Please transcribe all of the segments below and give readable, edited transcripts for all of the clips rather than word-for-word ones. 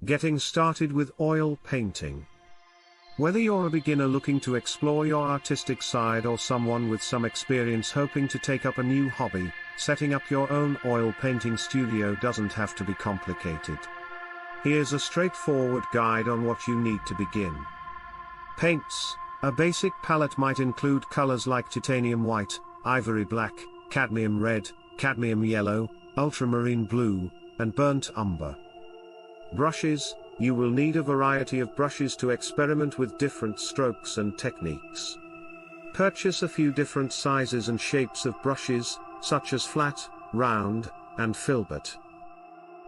Getting started with oil painting. Whether you're a beginner looking to explore your artistic side or someone with some experience hoping to take up a new hobby, setting up your own oil painting studio doesn't have to be complicated. Here's a straightforward guide on what you need to begin. Paints. A basic palette might include colors like titanium white, ivory black, cadmium red, cadmium yellow, ultramarine blue, and burnt umber. Brushes. You will need a variety of brushes to experiment with different strokes and techniques. Purchase a few different sizes and shapes of brushes, such as flat, round, and filbert.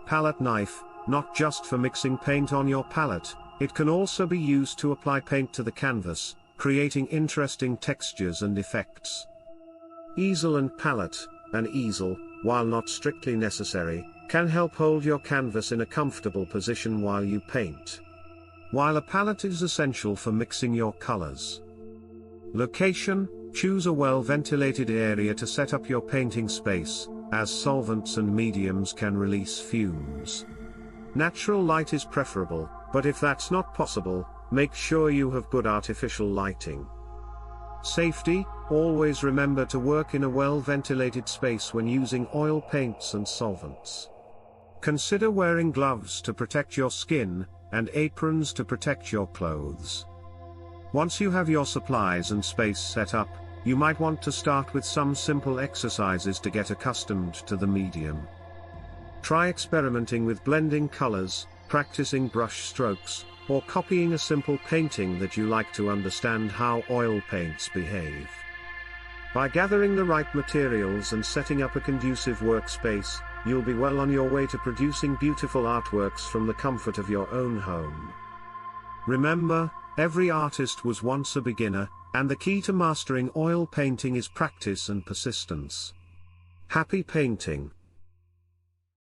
Palette knife. Not just for mixing paint on your palette, it can also be used to apply paint to the canvas, creating interesting textures and effects. Easel and palette. An easel, while not strictly necessary, can help hold your canvas in a comfortable position while you paint. While a palette is essential for mixing your colors. Location. Choose a well-ventilated area to set up your painting space, as solvents and mediums can release fumes. Natural light is preferable, but if that's not possible, make sure you have good artificial lighting. Safety. Always remember to work in a well-ventilated space when using oil paints and solvents. Consider wearing gloves to protect your skin, and aprons to protect your clothes. Once you have your supplies and space set up, you might want to start with some simple exercises to get accustomed to the medium. Try experimenting with blending colors, practicing brush strokes, or copying a simple painting that you like to understand how oil paints behave. By gathering the right materials and setting up a conducive workspace, you'll be well on your way to producing beautiful artworks from the comfort of your own home. Remember, every artist was once a beginner, and the key to mastering oil painting is practice and persistence. Happy painting!